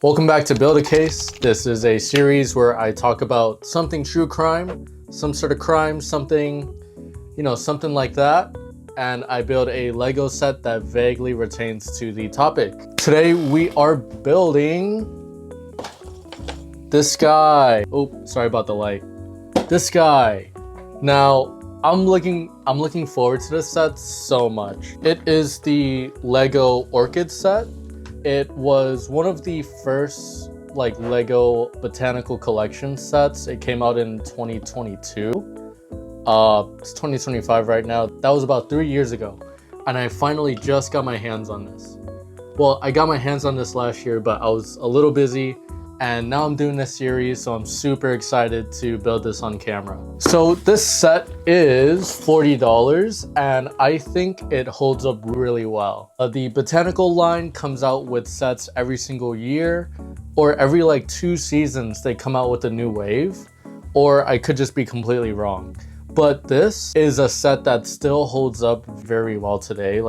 Welcome back to Build a Case. This is a series where I talk about something true crime, some sort of crime, something, something like that. And I build a Lego set that vaguely retains to the topic. Today we are building this guy. Oh, sorry about the light. This guy. Now, I'm looking forward to this set so much. It is the Lego Orchid set. It was one of the first Lego botanical collection sets. It came out in 2022. It's 2025 right now. That was about 3 years ago. And I finally just got my hands on this. Well, I got my hands on this last year, but I was a little busy. And now I'm doing this series, so I'm super excited to build this on camera. So this set is $40, and I think it holds up really well. The botanical line comes out with sets every single year, or every 2 seasons they come out with a new wave, or I could just be completely wrong. But this is a set that still holds up very well today.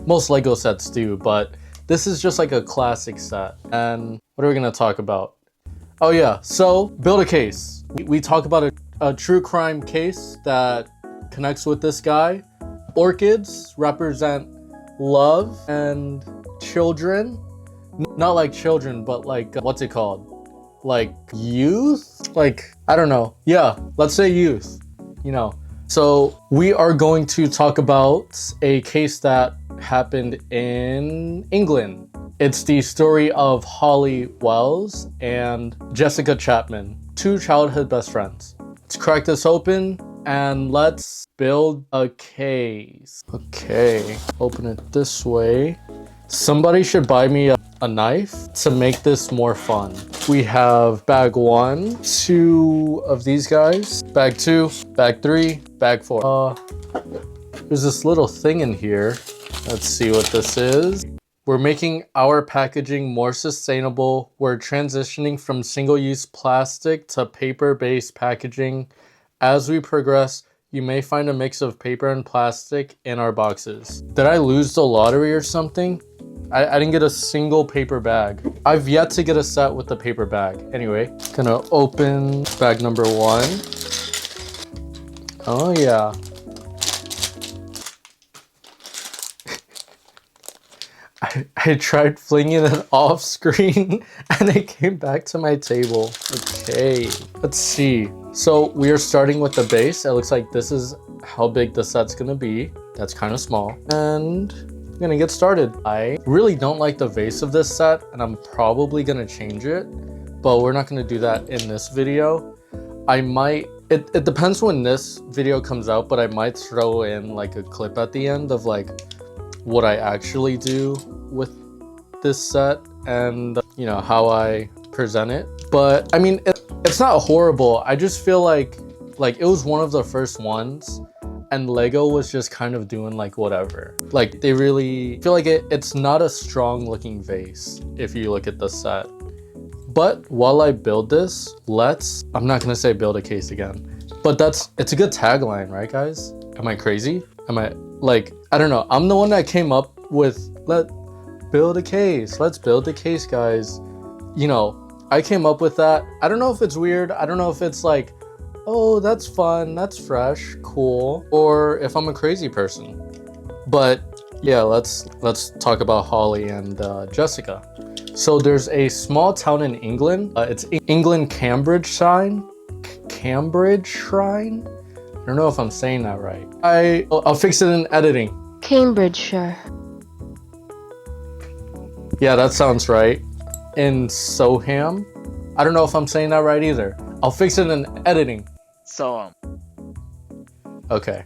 Most Lego sets do, but this is just a classic set. And what are we gonna talk about? Oh yeah, so build a case. We talk about a true crime case that connects with this guy. Orchids represent love and children. Not like children, but what's it called? Youth? I don't know. Yeah, let's say youth, So we are going to talk about a case that happened in England. It's the story of Holly Wells and Jessica Chapman, 2 childhood best friends. Let's crack this open and let's build a case. Okay, open it this way. Somebody should buy me a knife to make this more fun. We have bag 1, 2 of these guys, bag 2, bag 3, bag 4. There's this little thing in here. Let's see what this is. We're making our packaging more sustainable. We're transitioning from single-use plastic to paper-based packaging. As we progress, you may find a mix of paper and plastic in our boxes. Did I lose the lottery or something? I didn't get a single paper bag. I've yet to get a set with the paper bag. Anyway, gonna open bag number 1. Oh yeah. I tried flinging it off screen and it came back to my table. Okay, let's see. So we are starting with the base. It looks like this is how big the set's gonna be. That's kind of small. And I'm gonna get started. I really don't like the vase of this set and I'm probably gonna change it, but we're not gonna do that in this video. I might, it depends when this video comes out, but I might throw in a clip at the end of what I actually do with this set and how I present it. But I mean, it's not horrible. I just feel like it was one of the first ones and Lego was just kind of doing whatever. They really feel like it's not a strong looking vase if you look at the set. But while I build this, I'm not gonna say build a case again, but it's a good tagline, right guys? Am I crazy? Am I I don't know. I'm the one that came up with let's build a case, guys. I came up with that. I don't know if it's weird. I don't know if it's oh, that's fun, that's fresh, cool, or if I'm a crazy person. But yeah, let's talk about Holly and Jessica. So there's a small town in England. It's England Cambridge Shrine. Cambridge Shrine? I don't know if I'm saying that right. I'll fix it in editing. Cambridgeshire. Yeah, that sounds right. In Soham. I don't know if I'm saying that right either. I'll fix it in editing. Soham. Okay.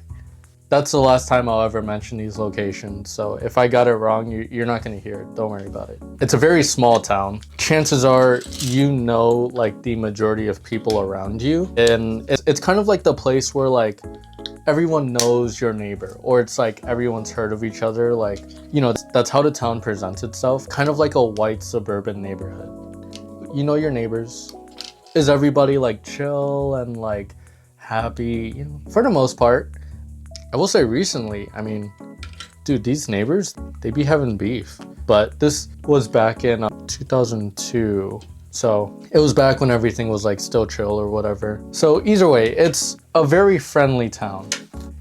That's the last time I'll ever mention these locations. So if I got it wrong, you're not gonna hear it. Don't worry about it. It's a very small town. Chances are the majority of people around you. And it's kind of the place where everyone knows your neighbor, or it's everyone's heard of each other. That's how the town presents itself. Kind of like a white suburban neighborhood. You know your neighbors. Is everybody chill and happy? For the most part. I will say recently, I mean, dude, these neighbors, they be having beef. but this was back in 2002. So it was back when everything was like still chill or whatever. So either way, it's a very friendly town.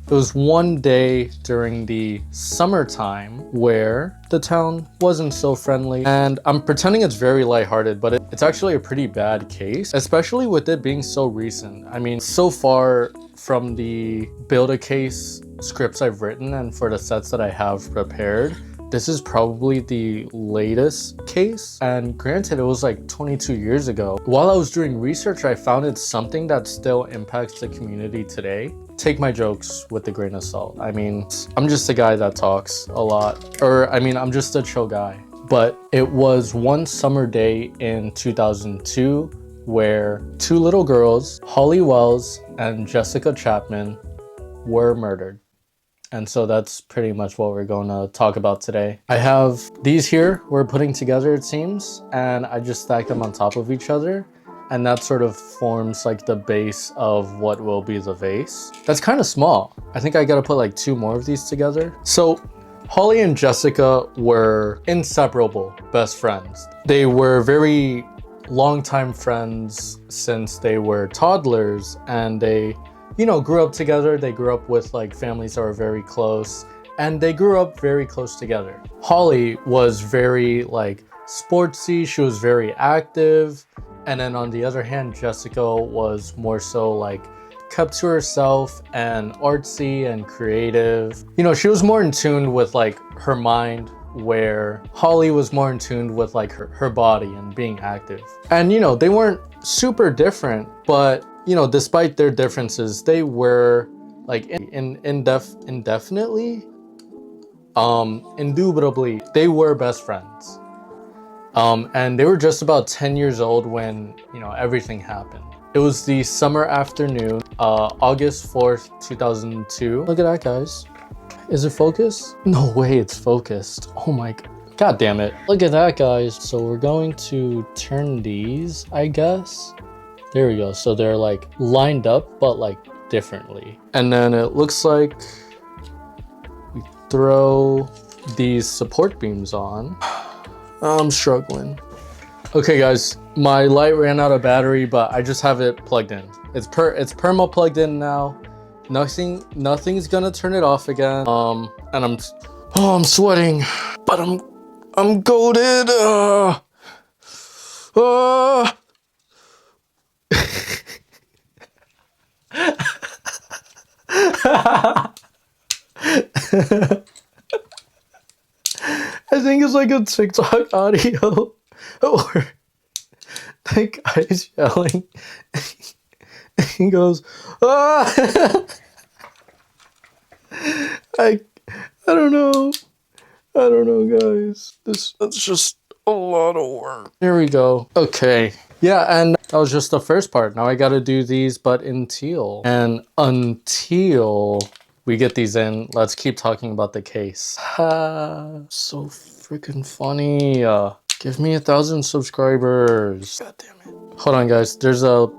It was one day during the summertime where the town wasn't so friendly, and I'm pretending it's very lighthearted, but it's actually a pretty bad case, especially with it being so recent. I mean, so far from the build a case scripts I've written and for the sets that I have prepared, this is probably the latest case, and granted it was like 22 years ago. While I was doing research, I found it's something that still impacts the community today. Take my jokes with a grain of salt. I mean, I'm just a guy that talks a lot, or I mean, I'm just a chill guy. But it was one summer day in 2002 where two little girls, Holly Wells and Jessica Chapman, were murdered. And so that's pretty much what we're going to talk about today. I have these here we're putting together, it seems, and I just stacked them on top of each other. And that sort of forms like the base of what will be the vase. That's kind of small. I think I got to put like 2 more of these together. So Holly and Jessica were inseparable best friends. They were very longtime friends since they were toddlers, and they, you know, grew up together. They grew up with like families that were very close, and they grew up very close together. Holly was very like sportsy. She was very active. And then on the other hand, Jessica was more so like kept to herself and artsy and creative. You know, she was more in tune with like her mind, where Holly was more in tune with like her body and being active. And you know, they weren't super different, but you know, despite their differences, they were like indubitably, they were best friends. And they were just about 10 years old when, you know, everything happened. It was the summer afternoon, August 4th, 2002. Look at that, guys. Is it focused? No way it's focused. Oh my God damn it. Look at that, guys. So we're going to turn these, I guess. There we go. So they're like lined up, but like differently. And then it looks like we throw these support beams on. I'm struggling. Okay guys, my light ran out of battery, but I just have it plugged in. It's perma plugged in now. Nothing's gonna turn it off again. And I'm sweating, but I'm goated. I think it's like a TikTok audio or the guy's yelling. He goes, ah! I don't know. I don't know, guys. That's just a lot of work. Here we go. Okay. Yeah, and that was just the first part. Now I gotta do these, but in teal. And until we get these in, let's keep talking about the case. So freaking funny. Give me 1,000 subscribers. God damn it. Hold on, guys. There's a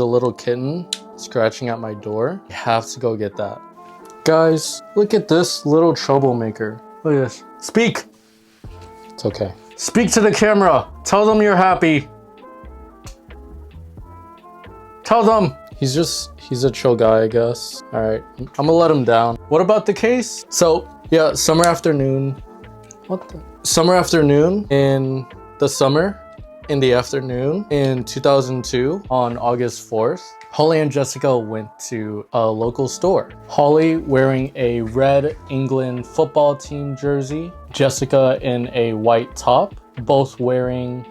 little kitten scratching at my door. I have to go get that. Guys, look at this little troublemaker. Look at this. Speak. It's okay. Speak to the camera. Tell them you're happy. Tell them. He's a chill guy, I guess. All right, I'm gonna let him down. What about the case? So yeah, summer afternoon. Summer afternoon in the afternoon in 2002 on August 4th, Holly and Jessica went to a local store. Holly wearing a red England football team jersey, Jessica in a white top, both wearing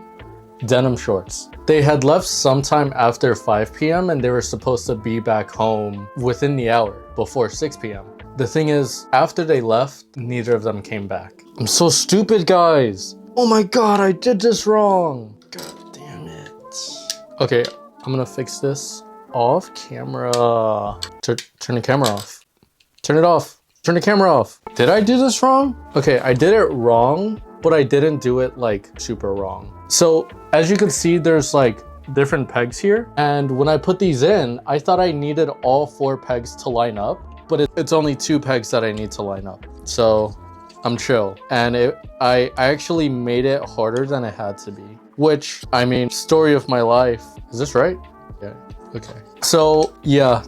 denim shorts. They had left sometime after 5 p.m. and they were supposed to be back home within the hour before 6 p.m. The thing is, after they left, neither of them came back. I'm so stupid, guys. Oh my God, I did this wrong. God damn it. Okay, I'm gonna fix this off camera. Turn the camera off. Turn it off. Turn the camera off. Did I do this wrong? Okay, I did it wrong, but I didn't do it like super wrong. So as you can see, there's like different pegs here. And when I put these in, I thought I needed all 4 pegs to line up, but it's only 2 pegs that I need to line up. So I'm chill. And I actually made it harder than it had to be. Which, I mean, story of my life. Is this right? Yeah, okay. So, yeah,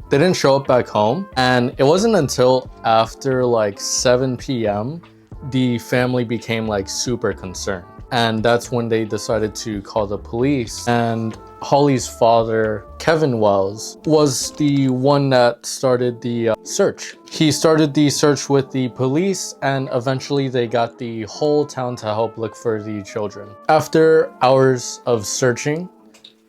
they didn't show up back home. And it wasn't until after like 7 p.m. the family became like super concerned. And that's when they decided to call the police. And Holly's father, Kevin Wells, was the one that started the search. He started the search with the police, and eventually they got the whole town to help look for the children. After hours of searching,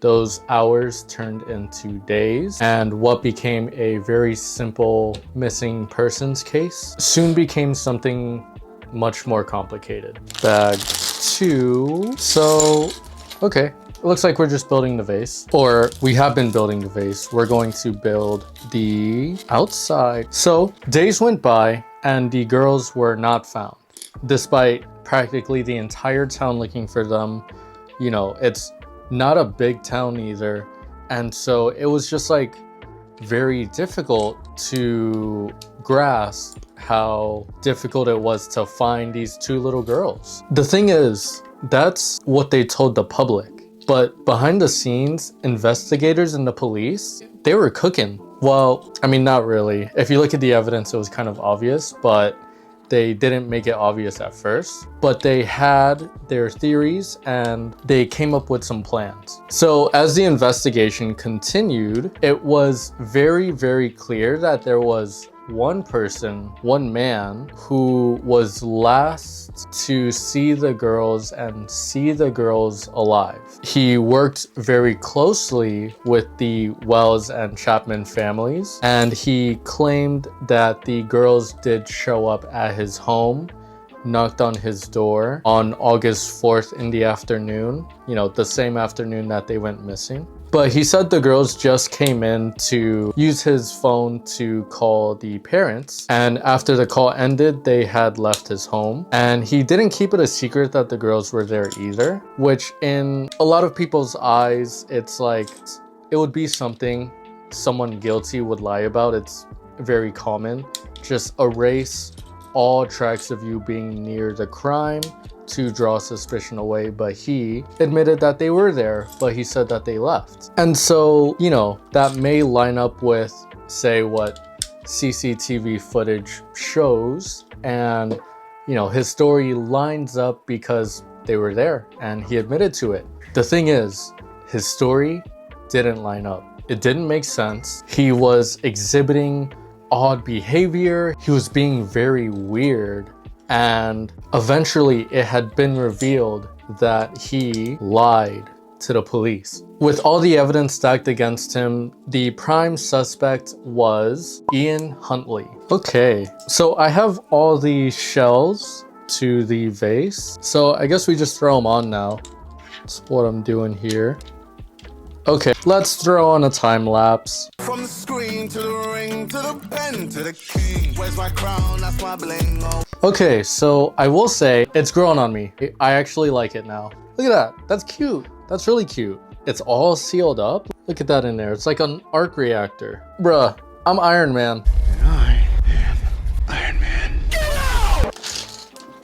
those hours turned into days, and what became a very simple missing persons case soon became something much more complicated. Bag 2. So, okay. It looks like we're just building the vase, or we have been building the vase. We're going to build the outside. So days went by and the girls were not found, despite practically the entire town looking for them. You know, it's not a big town either. And so it was just like very difficult to grasp how difficult it was to find these 2 little girls. The thing is, that's what they told the public. But behind the scenes, investigators and the police, they were cooking. Well, I mean, not really. If you look at the evidence, it was kind of obvious, but they didn't make it obvious at first. But they had their theories and they came up with some plans. So as the investigation continued, it was very, very clear that there was one person, one man, who was last to see the girls and see the girls alive. He worked very closely with the Wells and Chapman families, and he claimed that the girls did show up at his home, knocked on his door on August 4th in the afternoon, you know, the same afternoon that they went missing. But he said the girls just came in to use his phone to call the parents. And after the call ended, they had left his home. And he didn't keep it a secret that the girls were there either, which in a lot of people's eyes, it's like, it would be something someone guilty would lie about. It's very common. Just erase all tracks of you being near the crime to draw suspicion away, but he admitted that they were there, but he said that they left. And so, you know, that may line up with, say, what CCTV footage shows, and, you know, his story lines up because they were there and he admitted to it. The thing is, his story didn't line up. It didn't make sense. He was exhibiting odd behavior. He was being very weird. And eventually it had been revealed that he lied to the police. With all the evidence stacked against him, the prime suspect was Ian Huntley. Okay, so I have all the shells to the vase. So I guess we just throw them on now. That's what I'm doing here. Okay, let's throw on a time lapse. From the screen to the ring to the pen to the king. Where's my crown? That's my bling. Okay, so I will say it's grown on me. I actually like it now. Look at that. That's cute. That's really cute. It's all sealed up. Look at that in there. It's like an arc reactor. Bruh, I'm Iron Man. And I am Iron Man.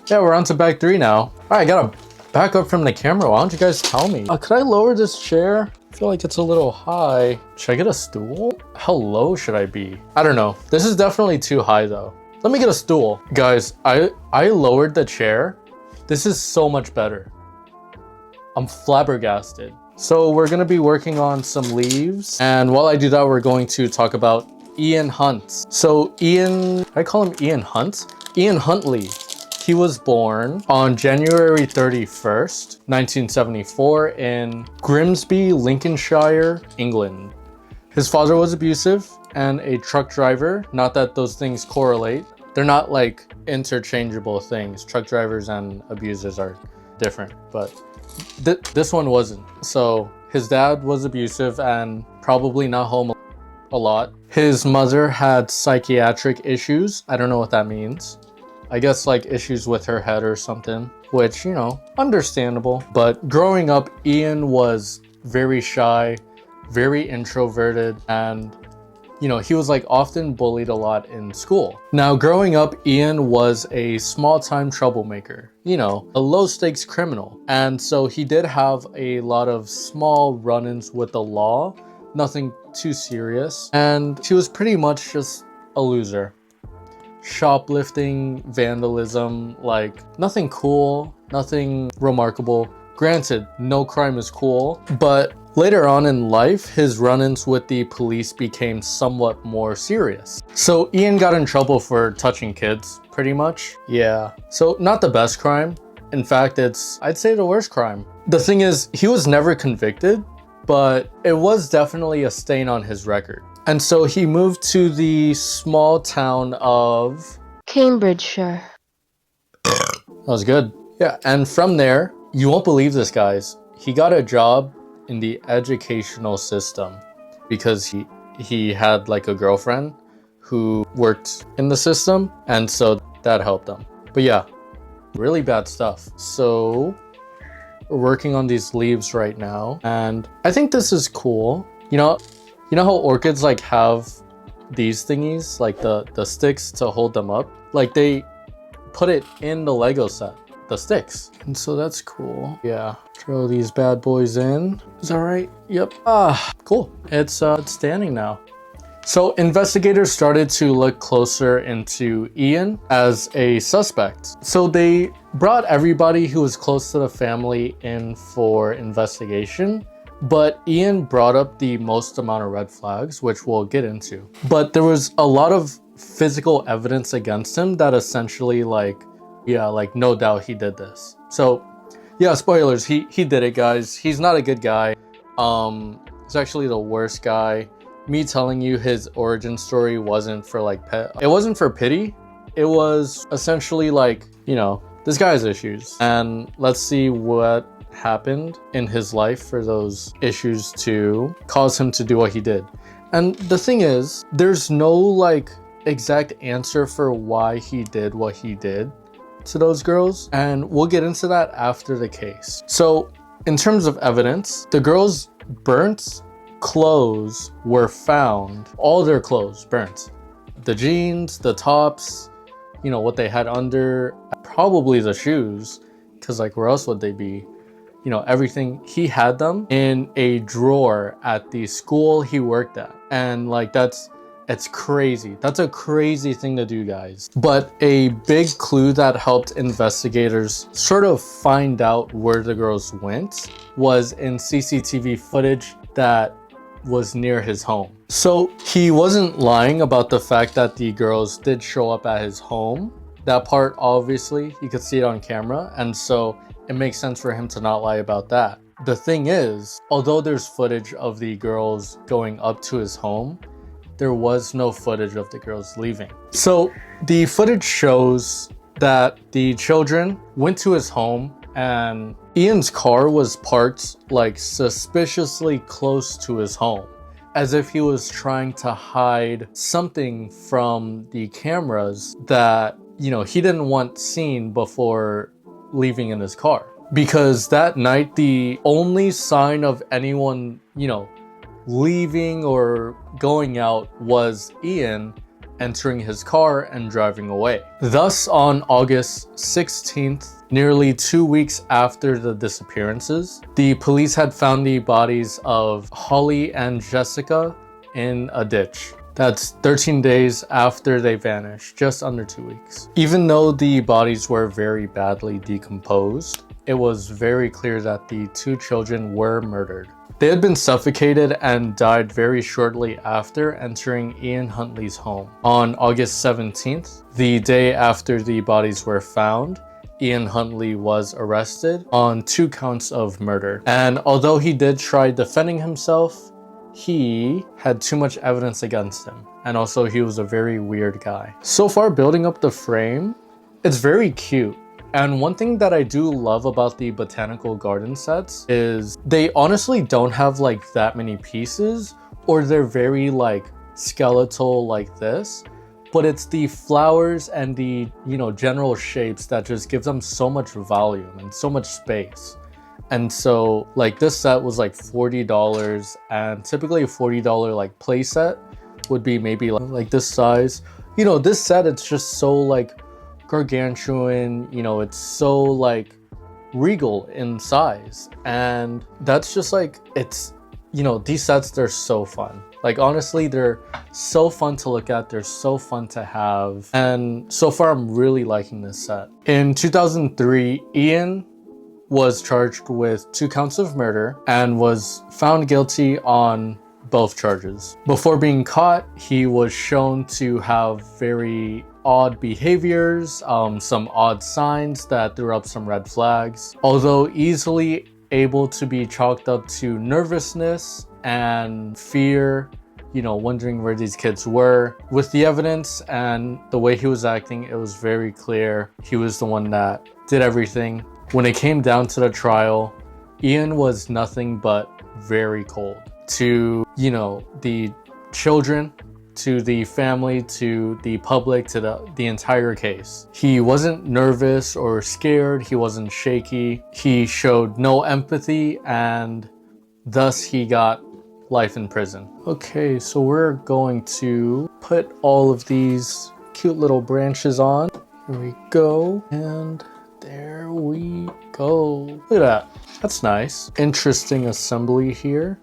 Yeah, we're on to bag 3 now. All right, I gotta back up from the camera. Why don't you guys tell me? Could I lower this chair? I feel like it's a little high. Should I get a stool? How low should I be? I don't know. This is definitely too high though. Let me get a stool. Guys, I lowered the chair. This is so much better. I'm flabbergasted. So we're gonna be working on some leaves. And while I do that, we're going to talk about Ian Hunt. So Ian, I call him Ian Hunt? Ian Huntley. He was born on January 31st, 1974 in Grimsby, Lincolnshire, England. His father was abusive and a truck driver. Not that those things correlate. They're not like interchangeable things. Truck drivers and abusers are different, but this one wasn't. So his dad was abusive and probably not home a lot. His mother had psychiatric issues. I don't know what that means. I guess like issues with her head or something, which, you know, understandable. But growing up, Ian was very shy, very introverted, and he was like often bullied a lot in school. Now, growing up, Ian was a small-time troublemaker, a low-stakes criminal. And so he did have a lot of small run-ins with the law, nothing too serious. And he was pretty much just a loser. Shoplifting, vandalism, like nothing cool, nothing remarkable. Granted, no crime is cool, but later on in life, his run-ins with the police became somewhat more serious. So Ian got in trouble for touching kids, pretty much. Yeah, so not the best crime. In fact, I'd say the worst crime. The thing is, he was never convicted, but it was definitely a stain on his record. And so he moved to the small town of Cambridgeshire. That was good. Yeah, and from there, you won't believe this, guys. He got a job in the educational system because he had like a girlfriend who worked in the system, and so that helped him. But yeah, really bad stuff. So we're working on these leaves right now, and I think this is cool. You know how orchids like have these thingies, like the sticks to hold them up? Like they put it in the Lego set, the sticks. And so that's cool. Yeah, throw these bad boys in. Is that right? Yep. Cool. It's standing now. So investigators started to look closer into Ian as a suspect. So they brought everybody who was close to the family in for investigation, but Ian brought up the most amount of red flags, which we'll get into. But there was a lot of physical evidence against him that essentially no doubt he did this. So yeah, spoilers, he did it, guys. He's not a good guy. He's actually the worst guy. Me telling you his origin story wasn't for it wasn't for pity. It was essentially this guy has issues, and let's see what happened in his life for those issues to cause him to do what he did. And the thing is, there's no exact answer for why he did what he did to those girls, and we'll get into that after the case. So in terms of evidence, the girls' burnt clothes were found. All their clothes burnt. The jeans, the tops, what they had under, probably the shoes, because where else would they be? Everything. He had them in a drawer at the school he worked at. And it's crazy. That's a crazy thing to do, guys. But a big clue that helped investigators sort of find out where the girls went was in CCTV footage that was near his home. So he wasn't lying about the fact that the girls did show up at his home. That part, obviously, you could see it on camera, and so it makes sense for him to not lie about that. The thing is, although there's footage of the girls going up to his home, there was no footage of the girls leaving. So the footage shows that the children went to his home, and Ian's car was parked suspiciously close to his home, as if he was trying to hide something from the cameras that he didn't want seen before leaving in his car. Because that night, the only sign of anyone leaving or going out was Ian entering his car and driving away. Thus, on August 16th, nearly 2 weeks after the disappearances, the police had found the bodies of Holly and Jessica in a ditch. That's 13 days after they vanished, just under 2 weeks. Even though the bodies were very badly decomposed, it was very clear that the two children were murdered. They had been suffocated and died very shortly after entering Ian Huntley's home. On August 17th, the day after the bodies were found, Ian Huntley was arrested on 2 counts of murder. And although he did try defending himself, he had too much evidence against him. And also he was a very weird guy. So far, building up the frame, it's very cute. And one thing that I do love about the botanical garden sets is they honestly don't have that many pieces, or they're very skeletal like this, but it's the flowers and the general shapes that just give them so much volume and so much space. And so this set was $40, and typically a $40 play set would be maybe like this size. You know, this set, it's just so like gargantuan, you know, it's so like regal in size. And that's just like, it's, you know, these sets, they're so fun. Like honestly, they're so fun to look at, they're so fun to have. And so far I'm really liking this set. In 2003, Ian was charged with 2 counts of murder and was found guilty on both charges. Before being caught, he was shown to have very odd behaviors, some odd signs that threw up some red flags. Although easily able to be chalked up to nervousness and fear, you know, wondering where these kids were. With the evidence and the way he was acting, it was very clear he was the one that did everything. When it came down to the trial, Ian was nothing but very cold to, you know, the children, to the family, to the public, to the entire case. He wasn't nervous or scared, he wasn't shaky, he showed no empathy, and thus he got life in prison. Okay, so we're going to put all of these cute little branches on. Here we go, and there we go. Look at that, that's nice. Interesting assembly here.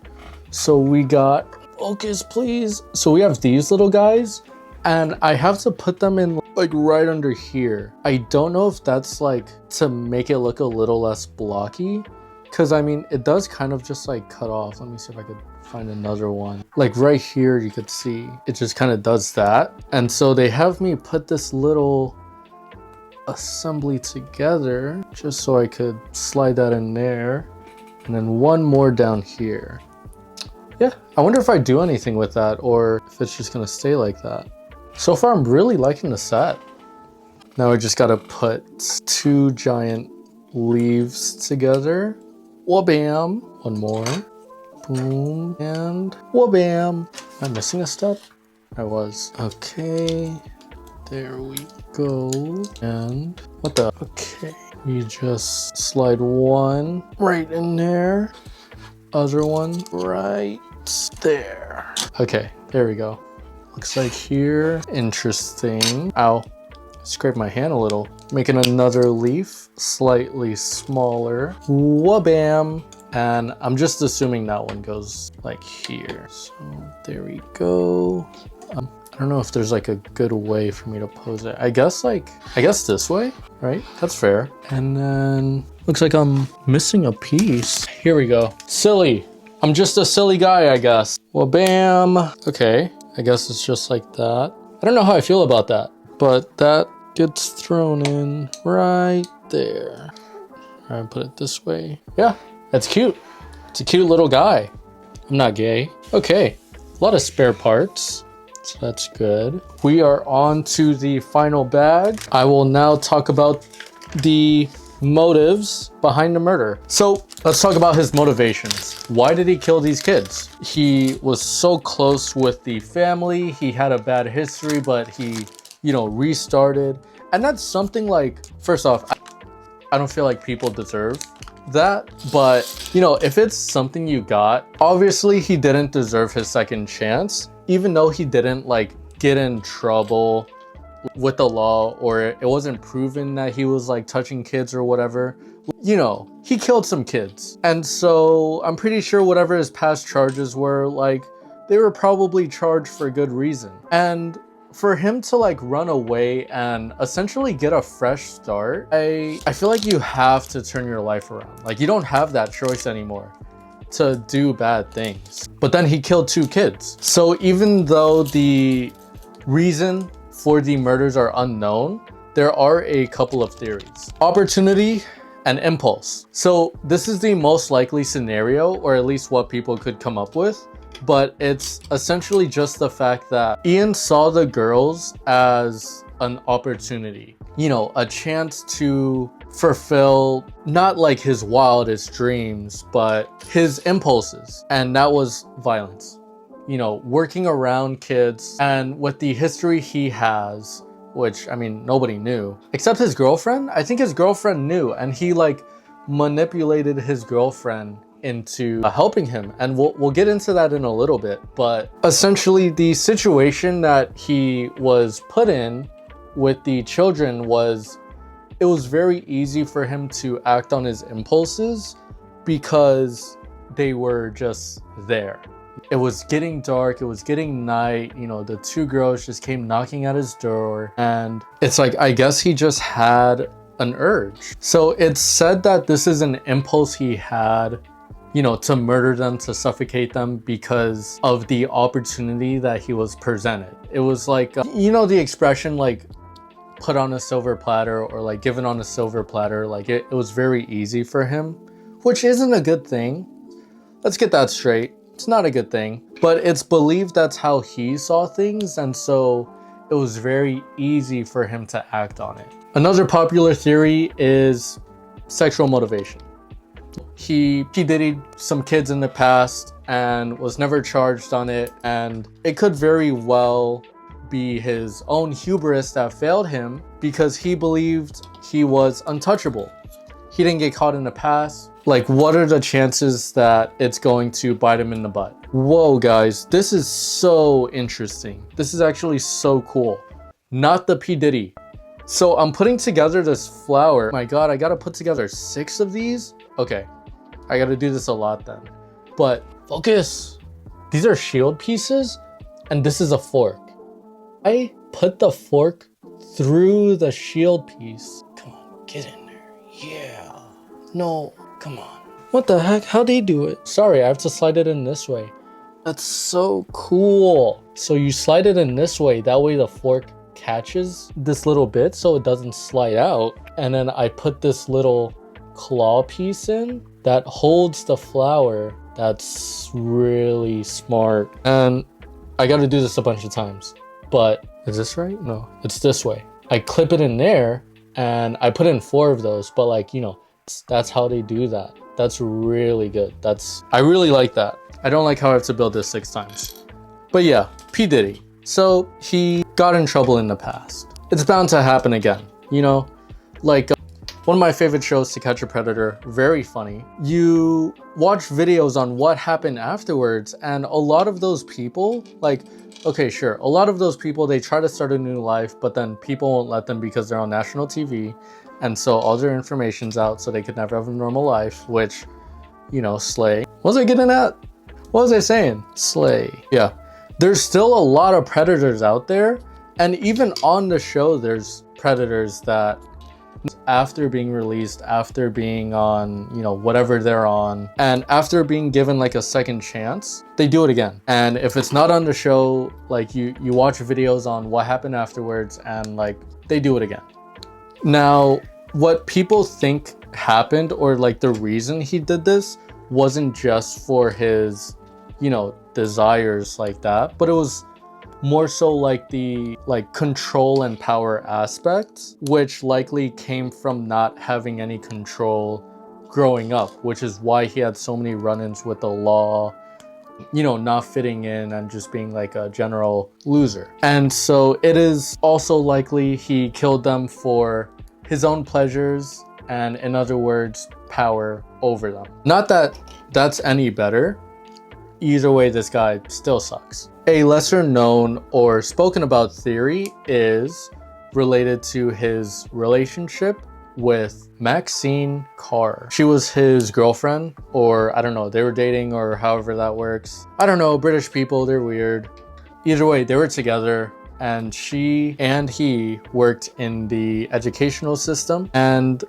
So we got, focus please. So we have these little guys, and I have to put them in like right under here. I don't know if that's like to make it look a little less blocky, because I mean, it does kind of just like cut off. Let me see if I could find another one. Like right here, you could see it just kind of does that. And so they have me put this little assembly together just so I could slide that in there. And then one more down here. Yeah, I wonder if I do anything with that or if it's just gonna stay like that. So far, I'm really liking the set. Now I just gotta put 2 giant leaves together. Wha-bam. One more. Boom. And wha-bam. Am I missing a step? I was. Okay. There we go. And what the? Okay. You just slide one right in there. Other one right there. Okay, there we go. Looks like here. Interesting. Ow. Scraped my hand a little. Making another leaf, slightly smaller. Wha-bam. And I'm just assuming that one goes like here. So there we go. I don't know if there's like a good way for me to pose it. I guess this way, right? That's fair. And then looks like I'm missing a piece. Here we go. Silly. I'm just a silly guy, I guess. Well, bam. Okay, I guess it's just like that. I don't know how I feel about that, but that gets thrown in right there. All right, put it this way. Yeah, that's cute. It's a cute little guy. I'm not gay. Okay, a lot of spare parts. So that's good. We are on to the final bag. I will now talk about the motives behind the murder. So let's talk about his motivations. Why did he kill these kids? He was so close with the family. He had a bad history, but he, you know, restarted. And that's something like, first off, I don't feel like people deserve that, but you know, if it's something you got, obviously he didn't deserve his second chance, even though he didn't like get in trouble with the law, or it wasn't proven that he was like touching kids or whatever. You know, he killed some kids, and so I'm pretty sure whatever his past charges were, like, they were probably charged for good reason. And for him to like run away and essentially get a fresh start, I feel like you have to turn your life around. Like, you don't have that choice anymore to do bad things. But then he killed 2 kids. So even though the reason for the murders are unknown, there are a couple of theories. Opportunity and impulse. So this is the most likely scenario, or at least what people could come up with. But it's essentially just the fact that Ian saw the girls as an opportunity, you know, a chance to fulfill not like his wildest dreams, but his impulses. And that was violence, you know, working around kids. And with the history he has, which I mean, nobody knew except his girlfriend. I think his girlfriend knew, and he like manipulated his girlfriend into helping him, and we'll get into that in a little bit. But essentially the situation that he was put in with the children was, it was very easy for him to act on his impulses because they were just there. It was getting dark, it was getting night, you know, the two girls just came knocking at his door, and it's like, I guess he just had an urge. So it's said that this is an impulse he had, you know, to murder them, to suffocate them because of the opportunity that he was presented. It was like, you know, the expression like put on a silver platter, or like given on a silver platter. Like it was very easy for him, which isn't a good thing. Let's get that straight. It's not a good thing, but it's believed that's how he saw things, and so it was very easy for him to act on it. Another popular theory is sexual motivation. He dated some kids in the past and was never charged on it, and it could very well be his own hubris that failed him because he believed he was untouchable. He didn't get caught in the past. Like, what are the chances that it's going to bite him in the butt? Whoa, guys, this is so interesting. This is actually so cool. Not the P. Diddy. So I'm putting together this flower. My God, I gotta put together 6 of these? Okay, I gotta do this a lot then. But focus. These are shield pieces, and this is a fork. I put the fork through the shield piece. Come on, get in there. Yeah. No, come on. What the heck? How'd they do it? Sorry, I have to slide it in this way. That's so cool. So you slide it in this way. That way the fork catches this little bit so it doesn't slide out. And then I put this little claw piece in that holds the flower. That's really smart. And I got to do this a bunch of times. But is this right? No, it's this way. I clip it in there and I put in 4 of those, but like, you know, that's how they do that. That's really good. I really like that. I don't like how I have to build this 6 times. But yeah, P. Diddy. So he got in trouble in the past. It's bound to happen again. You know, like one of my favorite shows, To Catch a Predator, very funny. You watch videos on what happened afterwards, and a lot of those people, like, okay, sure, a lot of those people, they try to start a new life, but then people won't let them because they're on national TV. And so all their information's out, so they could never have a normal life, which, you know, slay. What was I getting at? What was I saying? Slay. Yeah. There's still a lot of predators out there. And even on the show, there's predators that after being released, after being on, you know, whatever they're on, and after being given like a second chance, they do it again. And if it's not on the show, like you watch videos on what happened afterwards, and like they do it again. Now, what people think happened, or like the reason he did this, wasn't just for his, you know, desires like that, but it was more so like the control and power aspects, which likely came from not having any control growing up, which is why he had so many run-ins with the law, you know, not fitting in and just being like a general loser. And so it is also likely he killed them for his own pleasures, and in other words, power over them. Not that that's any better. Either way, this guy still sucks. A lesser known or spoken about theory is related to his relationship with Maxine Carr. She was his girlfriend, or I don't know, they were dating, or however that works. I don't know, British people, they're weird. Either way, they were together, and she and he worked in the educational system. And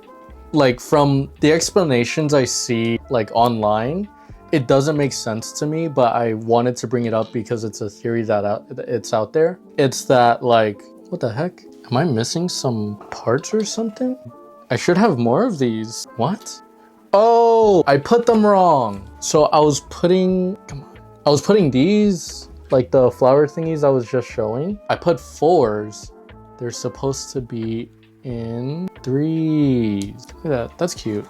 like from the explanations I see like online, it doesn't make sense to me, but I wanted to bring it up because it's a theory that it's out there. It's that like, what the heck? Am I missing some parts or something? I should have more of these. What? Oh, I put them wrong. So I was putting these, like the flower thingies I was just showing. I put 4s. They're supposed to be in 3s. Look at that, that's cute.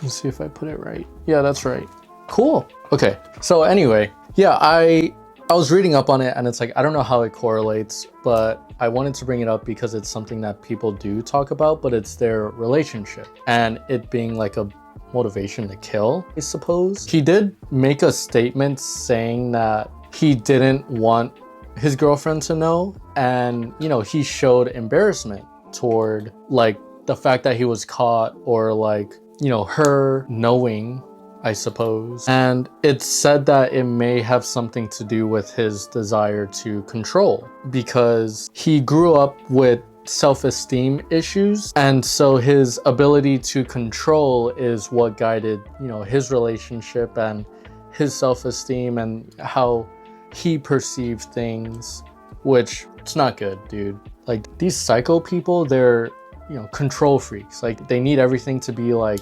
Let's see if I put it right. Yeah, that's right. Cool. Okay, so anyway, yeah, I was reading up on it, and it's like, I don't know how it correlates, but I wanted to bring it up because it's something that people do talk about, but it's their relationship and it being like a motivation to kill, I suppose. He did make a statement saying that he didn't want his girlfriend to know, and you know, he showed embarrassment toward like the fact that he was caught, or like, you know, her knowing, I suppose. And it's said that it may have something to do with his desire to control, because he grew up with self-esteem issues, and so his ability to control is what guided, you know, his relationship and his self-esteem and how he perceived things, which it's not good, dude. Like, these psycho people, they're, you know, control freaks. Like, they need everything to be like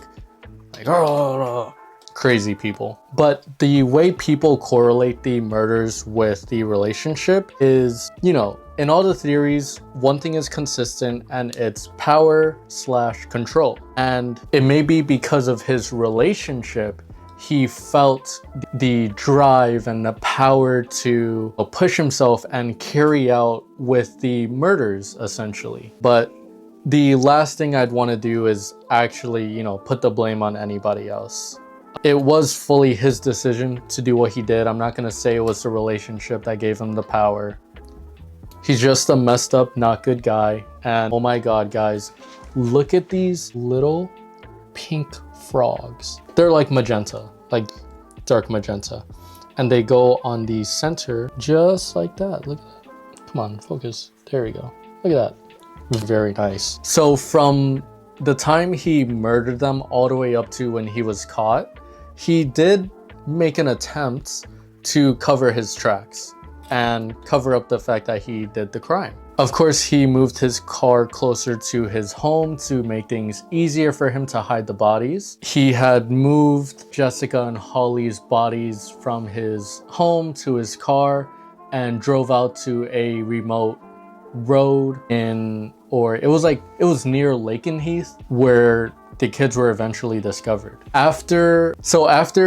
crazy people. But the way people correlate the murders with the relationship is, you know, in all the theories, one thing is consistent, and it's power/control. And it may be because of his relationship, he felt the drive and the power to push himself and carry out with the murders, essentially. But the last thing I'd want to do is actually, you know, put the blame on anybody else. It was fully his decision to do what he did. I'm not going to say it was the relationship that gave him the power. He's just a messed up, not good guy. And oh my God, guys, look at these little pink frogs. They're like magenta, like dark magenta. And they go on the center just like that. Look at that. Come on, focus. There we go. Look at that. Very nice. So from the time he murdered them all the way up to when he was caught, he did make an attempt to cover his tracks and cover up the fact that he did the crime. Of course, he moved his car closer to his home to make things easier for him to hide the bodies. He had moved Jessica and Holly's bodies from his home to his car and drove out to a remote road it was near Lakenheath, where the kids were eventually discovered. After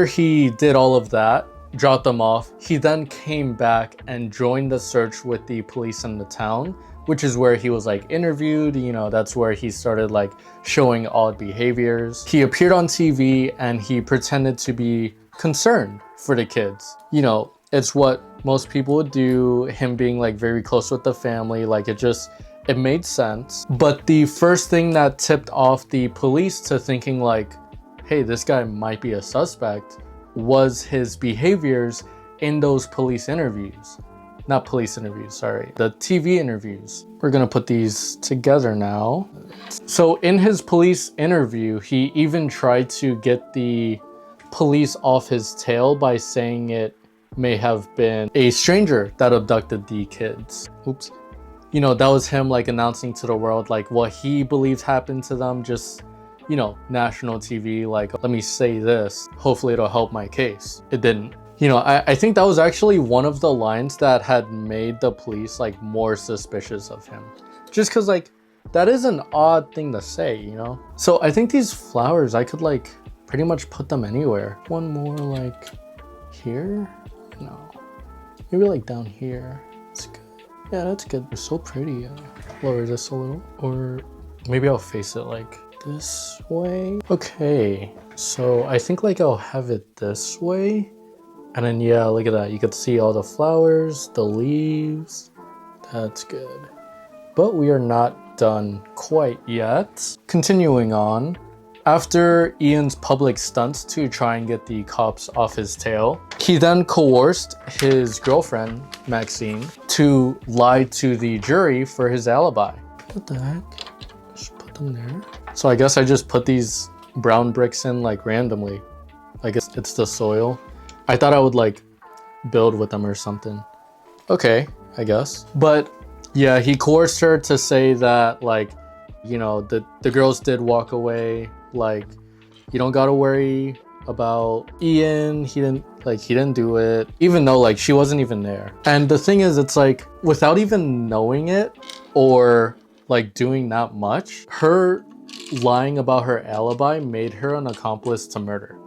he did all of that, dropped them off, he then came back and joined the search with the police in the town, which is where he was like interviewed. You know, that's where he started like showing odd behaviors. He appeared on TV and he pretended to be concerned for the kids. You know, it's what most people would do, him being like very close with the family, like it made sense. But the first thing that tipped off the police to thinking like, hey, this guy might be a suspect, was his behaviors in those police interviews. Not police interviews, sorry, the TV interviews. We're gonna put these together now. So in his police interview, he even tried to get the police off his tail by saying it may have been a stranger that abducted the kids. Oops. You know, that was him like announcing to the world like what he believes happened to them, just, you know, national TV, like, let me say this, hopefully it'll help my case. It didn't. You know, I think that was actually one of the lines that had made the police like more suspicious of him. Just cause like, that is an odd thing to say, you know? So I think these flowers, I could like pretty much put them anywhere. One more like here? No. Maybe like down here. That's good. Yeah, that's good. They're so pretty. Lower this a little. Or maybe I'll face it like this way. Okay. So I think like I'll have it this way. And then yeah, look at that. You could see all the flowers, the leaves. That's good. But we are not done quite yet. Continuing on. After Ian's public stunts to try and get the cops off his tail, he then coerced his girlfriend, Maxine, to lie to the jury for his alibi. What the heck? Just put them there. So I guess I just put these brown bricks in like randomly. I guess it's the soil. I thought I would like build with them or something. Okay, I guess. But yeah, he coerced her to say that like, you know, the girls did walk away. Like, you don't gotta worry about Ian. He didn't do it, even though like she wasn't even there. And the thing is, it's like, without even knowing it or like doing that much, her lying about her alibi made her an accomplice to murder.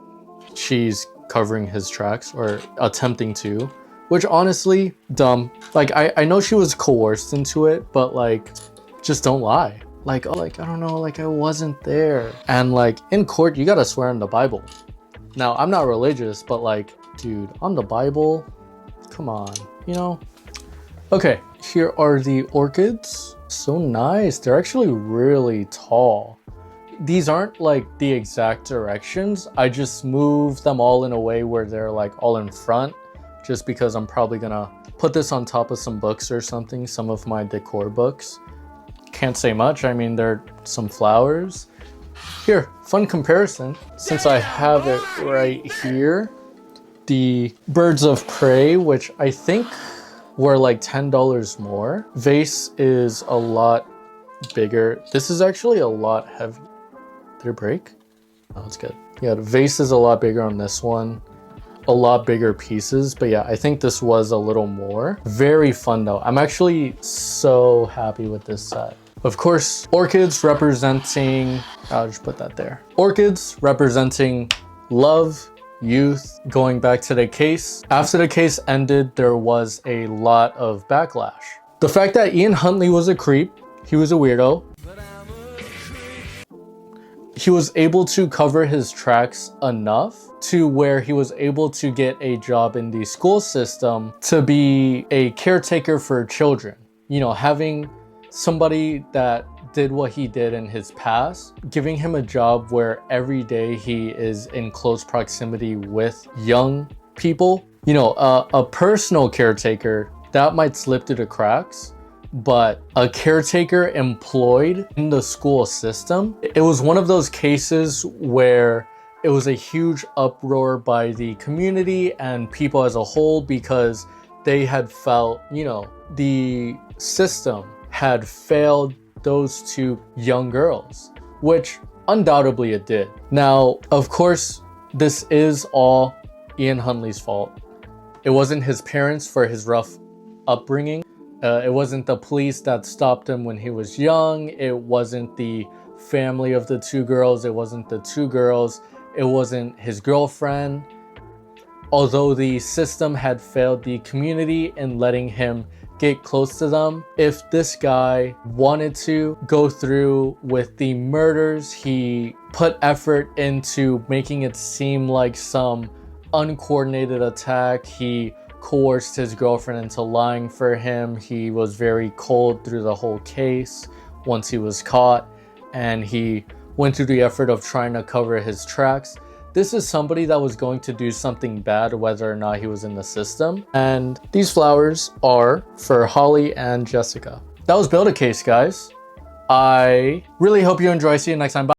She's covering his tracks, or attempting to, which honestly, dumb. Like, I know she was coerced into it, but like, just don't lie. like, oh, like, I don't know, like I wasn't there. And like in court, you gotta swear on the Bible. Now, I'm not religious, but like, dude, on the Bible, come on, you know? Okay, here are the orchids. So nice. They're actually really tall. These aren't like the exact directions. I just moved them all in a way where they're like all in front, just because I'm probably gonna put this on top of some books or something, some of my decor books. Can't say much. I mean, they're some flowers. Here, fun comparison, since I have it right here. The birds of prey, which I think were like $10 more. Vase is a lot bigger. This is actually a lot heavy. Did it break? Oh, it's good. Yeah, the vase is a lot bigger on this one. A lot bigger pieces, but yeah, I think this was a little more. Very fun though. I'm actually so happy with this set. Of course, orchids representing, I'll just put that there. Orchids representing love, youth. Going back to the case, after the case ended, there was a lot of backlash. The fact that Ian Huntley was a creep, he was a weirdo. He was able to cover his tracks enough to where he was able to get a job in the school system to be a caretaker for children. You know, having somebody that did what he did in his past, giving him a job where every day he is in close proximity with young people. You know, a personal caretaker, that might slip through the cracks, but a caretaker employed in the school system, it was one of those cases where it was a huge uproar by the community and people as a whole, because they had felt, you know, the system had failed those two young girls, which undoubtedly it did. Now, of course, this is all Ian Huntley's fault. It wasn't his parents for his rough upbringing. It wasn't the police that stopped him when he was young. It wasn't the family of the two girls. It wasn't the two girls. It wasn't his girlfriend. Although the system had failed the community in letting him get close to them, if this guy wanted to go through with the murders, he put effort into making it seem like some uncoordinated attack. He coerced his girlfriend into lying for him. He was very cold through the whole case once he was caught, and he went through the effort of trying to cover his tracks. This is somebody that was going to do something bad whether or not he was in the system. And these flowers are for Holly and Jessica. That was Build a Case, guys. I really hope you enjoy. See you next time. Bye.